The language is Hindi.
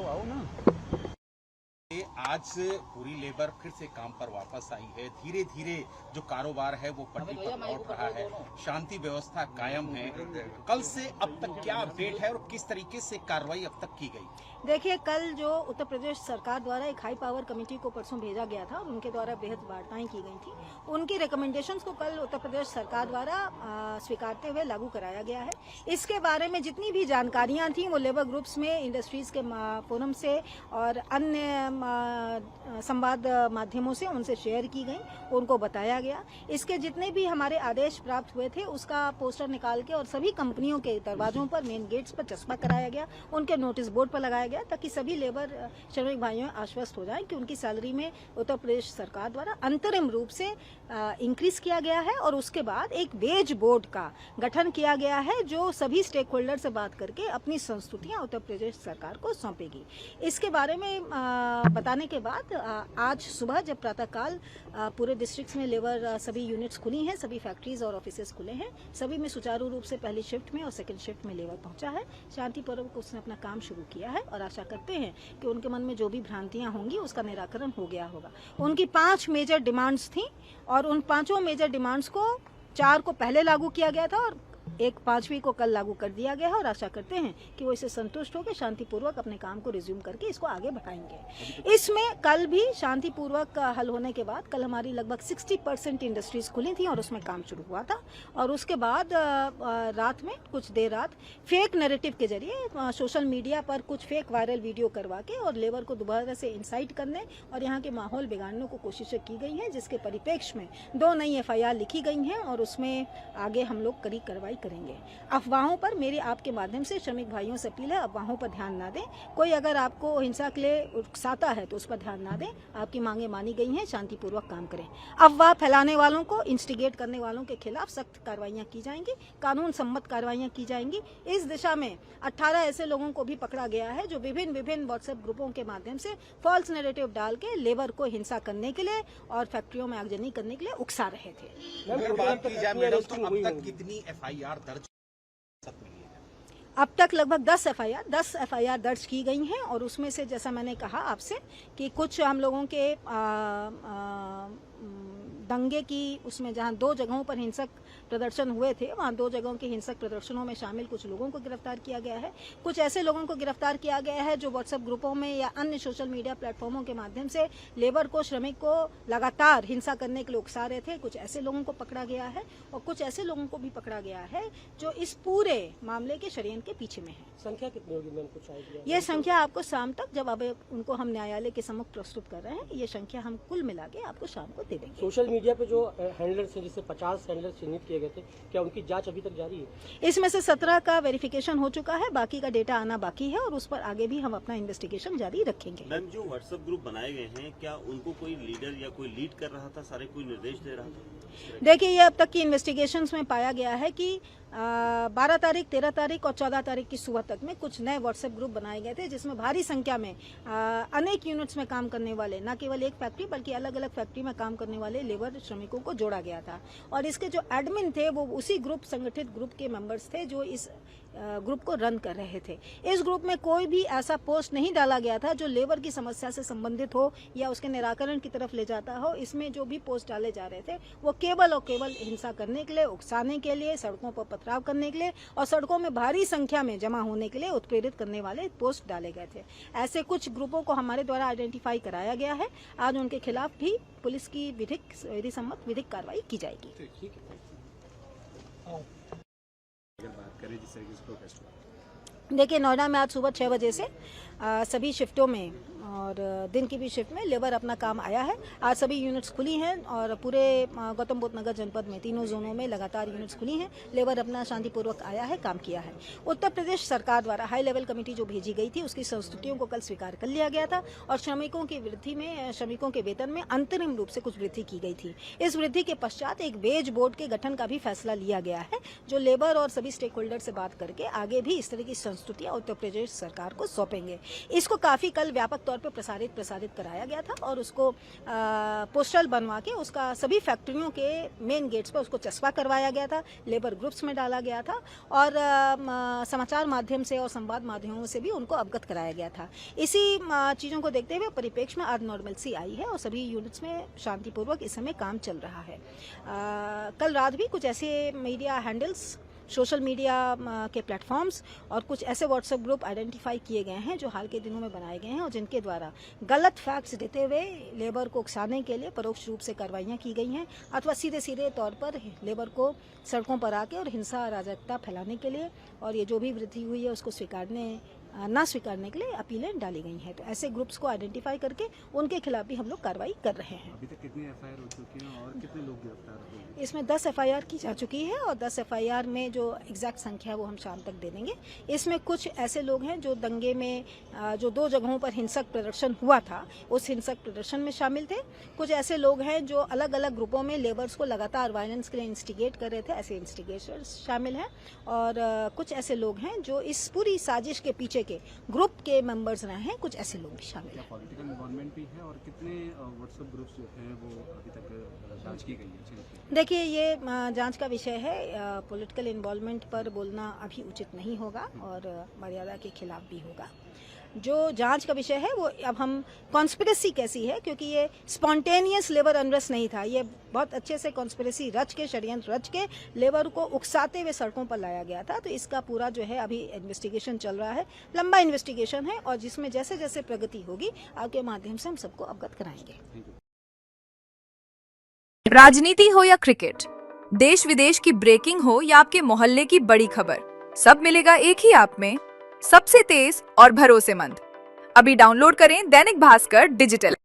आओ ना। आज पूरी लेबर फिर से काम पर वापस आई है। धीरे धीरे जो कारोबार है वो पटरी पर लौट रहा है, शांति व्यवस्था कायम है। कल से अब तक क्या अपडेट है और किस तरीके से कार्रवाई अब तक की गई? देखिए, कल जो उत्तर प्रदेश सरकार द्वारा एक हाई पावर कमेटी को परसों भेजा गया था और उनके द्वारा बेहद वार्ताएं की गई थी, उनकी रिकमेंडेशंस को कल उत्तर प्रदेश सरकार द्वारा स्वीकारते हुए लागू कराया गया है। इसके बारे में जितनी भी जानकारियां थी वो लेबर ग्रुप्स में, इंडस्ट्रीज के फोरम से और अन्य संवाद माध्यमों से उनसे शेयर की गई, उनको बताया गया। इसके जितने भी हमारे आदेश प्राप्त हुए थे उसका पोस्टर निकाल के और सभी कंपनियों के दरवाजों पर, मेन गेट्स पर चस्पा कराया गया, उनके नोटिस बोर्ड पर लगाया गया, ताकि सभी लेबर श्रमिक भाइयों आश्वस्त हो जाएं कि उनकी सैलरी में उत्तर प्रदेश सरकार द्वारा अंतरिम रूप से इंक्रीज किया गया है और उसके बाद एक वेज बोर्ड का गठन किया गया है जो सभी स्टेक होल्डर से बात करके अपनी संस्तुतियां उत्तर प्रदेश सरकार को सौंपेगी। इसके बारे में बताने के बाद आज सुबह जब प्रातःकाल पूरे डिस्ट्रिक्ट्स में लेबर सभी यूनिट्स खुली हैं, सभी फैक्ट्रीज और ऑफिसेज खुले हैं, सभी में सुचारू रूप से पहली शिफ्ट में और सेकंड शिफ्ट में लेबर पहुंचा है। शांतिपूर्वक उसने अपना काम शुरू किया है और आशा करते हैं कि उनके मन में जो भी भ्रांतियां होंगी उसका निराकरण हो गया होगा। उनकी 5 मेजर डिमांड्स थी और उन 5 मेजर डिमांड्स को 4 को पहले लागू किया गया था और एक 5वीं को कल लागू कर दिया गया है और आशा करते हैं कि वो इससे संतुष्ट होकर शांतिपूर्वक अपने काम को रिज्यूम करके इसको आगे बढ़ाएंगे। इसमें कल भी शांतिपूर्वक हल होने के बाद कल हमारी लगभग 60% इंडस्ट्रीज खुली थी और उसमें काम शुरू हुआ था और उसके बाद रात में कुछ देर रात फेक नैरेटिव के जरिए सोशल मीडिया पर कुछ फेक वायरल वीडियो करवा के और लेबर को दोबारा से इंसाइट करने और यहाँ के माहौल बिगाड़ने को कोशिशें की गई हैं, जिसके परिप्रेक्ष्य में 2 नई FIR लिखी गई हैं और उसमें आगे हम लोग कड़ी कार्रवाई करेंगे। अफवाहों पर मेरी आपके माध्यम से श्रमिक भाइयों से अपील है, अफवाहों पर ध्यान ना दें। कोई अगर आपको हिंसा के लिए उकसाता है तो उस पर ध्यान ना दें। आपकी मांगे मानी गई हैं, शांतिपूर्वक काम करें। अफवाह फैलाने वालों को, इंस्टिगेट करने वालों के खिलाफ सख्त कार्रवाइयां की जाएंगी, कानून सम्मत कार्रवाइयां की जाएंगी। इस दिशा में 18 ऐसे लोगों को भी पकड़ा गया है जो विभिन्न व्हाट्सएप ग्रुपों के माध्यम से फॉल्स नैरेटिव डाल के लेबर को हिंसा करने के लिए और फैक्ट्रियों में आगजनी करने के लिए उकसा रहे थे। अगर बात की जाए मैडम तो अब तक कितनी FIR दर्ज? अब तक लगभग 10 FIR दर्ज की गई हैं और उसमें से जैसा मैंने कहा आपसे कि कुछ हम लोगों के दंगे की उसमें जहां 2 जगहों पर हिंसक प्रदर्शन हुए थे, वहां 2 जगहों के हिंसक प्रदर्शनों में शामिल कुछ लोगों को गिरफ्तार किया गया है। कुछ ऐसे लोगों को गिरफ्तार किया गया है जो व्हाट्सएप ग्रुपों में या अन्य सोशल मीडिया प्लेटफॉर्मों के माध्यम से लेबर को, श्रमिक को लगातार हिंसा करने के लिए उकसा रहे थे। कुछ ऐसे लोगों को पकड़ा गया है और कुछ ऐसे लोगों को भी पकड़ा गया है जो इस पूरे मामले के षड्यंत्र के पीछे में है। संख्या कितनी होगी मैम, कुछ आइडिया? ये संख्या आपको शाम तक, जब अब उनको हम न्यायालय के सम्मुख प्रस्तुत कर रहे हैं, ये संख्या हम कुल मिला के आपको शाम को दे देंगे। सोशल मीडिया पे जो हैंडलर्स हैं, जिससे 50 हैंडलर्स चिन्हित किए गए थे, क्या उनकी जांच अभी तक जारी है? इसमें से 17 का वेरिफिकेशन हो चुका है, बाकी का डेटा आना बाकी है और उस पर आगे भी हम अपना इन्वेस्टिगेशन जारी रखेंगे। मैम, जो व्हाट्सएप ग्रुप बनाए गए हैं, क्या उनको कोई लीडर या कोई लीड कर रहा था, सारे कोई निर्देश दे रहा था? देखिए, ये अब तक की इन्वेस्टिगेशंस में पाया गया है कि 12 तारीख, 13 तारीख और 14 तारीख की सुबह तक में कुछ नए व्हाट्सएप ग्रुप बनाए गए थे, जिसमें भारी संख्या में अनेक यूनिट्स में काम करने वाले, न केवल एक फैक्ट्री बल्कि अलग अलग फैक्ट्री में काम करने वाले लेबर श्रमिकों को जोड़ा गया था और इसके जो एडमिन थे वो उसी ग्रुप, संगठित ग्रुप के मेंबर्स थे जो इस ग्रुप को रन कर रहे थे। इस ग्रुप में कोई भी ऐसा पोस्ट नहीं डाला गया था जो लेबर की समस्या से संबंधित हो या उसके निराकरण की तरफ ले जाता हो। इसमें जो भी पोस्ट डाले जा रहे थे वो केवल और केवल हिंसा करने के लिए, उकसाने के लिए, सड़कों पर पथराव करने के लिए और सड़कों में भारी संख्या में जमा होने के लिए उत्प्रेरित करने वाले पोस्ट डाले गए थे। ऐसे कुछ ग्रुपों को हमारे द्वारा आइडेंटिफाई कराया गया है। आज उनके खिलाफ भी पुलिस की विधि सम्मत विधिक कार्रवाई की जाएगी। देखिए, नोएडा में आज सुबह 6 बजे से सभी शिफ्टों में और दिन की भी शिफ्ट में लेबर अपना काम आया है। आज सभी यूनिट्स खुली हैं और पूरे गौतम बुद्ध नगर जनपद में 3 जोनों में लगातार यूनिट्स खुली हैं। लेबर अपना शांतिपूर्वक आया है, काम किया है। उत्तर प्रदेश सरकार द्वारा हाई लेवल कमेटी जो भेजी गई थी उसकी संस्तुतियों को कल स्वीकार कर लिया गया था और श्रमिकों की वृद्धि में, श्रमिकों के वेतन में अंतरिम रूप से कुछ वृद्धि की गई थी। इस वृद्धि के पश्चात एक वेज बोर्ड के गठन का भी फैसला लिया गया है जो लेबर और सभी स्टेक होल्डर से बात करके आगे भी इस तरह की संस्तुतियां उत्तर प्रदेश सरकार को सौंपेंगे। इसको काफी कल व्यापक तौर तौर पे प्रसारित कराया गया था और उसको पोस्टर बनवा के उसका सभी फैक्ट्रियों के मेन गेट्स पर उसको चस्पा करवाया गया था, लेबर ग्रुप्स में डाला गया था और समाचार माध्यम से और संवाद माध्यमों से भी उनको अवगत कराया गया था। इसी चीज़ों को देखते हुए परिप्रेक्ष्य में आज नॉर्मलसी आई है और सभी यूनिट्स में शांतिपूर्वक इस समय काम चल रहा है। कल रात भी कुछ ऐसे मीडिया हैंडल्स, सोशल मीडिया के प्लेटफॉर्म्स और कुछ ऐसे व्हाट्सएप ग्रुप आइडेंटिफाई किए गए हैं जो हाल के दिनों में बनाए गए हैं और जिनके द्वारा गलत फैक्ट्स देते हुए लेबर को उकसाने के लिए परोक्ष रूप से कार्रवाइयाँ की गई हैं अथवा सीधे सीधे तौर पर लेबर को सड़कों पर आके और हिंसा अराजकता फैलाने के लिए और ये जो भी वृद्धि हुई है उसको ना स्वीकारने के लिए अपीलें डाली गई हैं। तो ऐसे ग्रुप्स को आइडेंटिफाई करके उनके खिलाफ भी हम लोग कार्रवाई कर रहे हैं। अभी तक कितनी एफआईआर हो चुकी हैं और कितने लोग गिरफ्तार हुए हैं? इसमें 10 एफआईआर की जा चुकी है और 10 एफआईआर में जो एग्जैक्ट संख्या है वो हम शाम तक दे देंगे। इसमें कुछ ऐसे लोग हैं जो दंगे में जो 2 जगहों पर हिंसक प्रदर्शन हुआ था उस हिंसक प्रदर्शन में शामिल थे। कुछ ऐसे लोग हैं जो अलग अलग ग्रुपों में लेबर्स को लगातार वायलेंस के लिए इंस्टिगेट कर रहे थे, ऐसे इंस्टिगेटर्स शामिल हैं और कुछ ऐसे लोग हैं जो इस पूरी साजिश के पीछे के ग्रुप के मेंबर्स रहे हैं, कुछ ऐसे लोग भी शामिल हैं। पॉलिटिकल इन्वॉल्वमेंट भी है और कितने व्हाट्सएप ग्रुप्स जो हैं वो अभी तक जांच की गई है? देखिए, ये जांच का विषय है। पॉलिटिकल इन्वॉल्वमेंट पर बोलना अभी उचित नहीं होगा और मर्यादा के खिलाफ भी होगा। जो जांच का विषय है वो अब हम कॉन्स्पिरेसी कैसी है, क्योंकि ये स्पॉन्टेनियस लेबर अनरेस्ट नहीं था, ये बहुत अच्छे से कॉन्स्पिरेसी रच के, षड्यंत्र रच के लेबर को उकसाते हुए सड़कों पर लाया गया था। तो इसका पूरा जो है अभी इन्वेस्टिगेशन चल रहा है, लंबा इन्वेस्टिगेशन है और जिसमें जैसे जैसे प्रगति होगी आपके माध्यम से हम सबको अवगत कराएंगे। राजनीति हो या क्रिकेट, देश विदेश की ब्रेकिंग हो या आपके मोहल्ले की बड़ी खबर, सब मिलेगा एक ही ऐप में, सबसे तेज और भरोसेमंद। अभी डाउनलोड करें दैनिक भास्कर डिजिटल।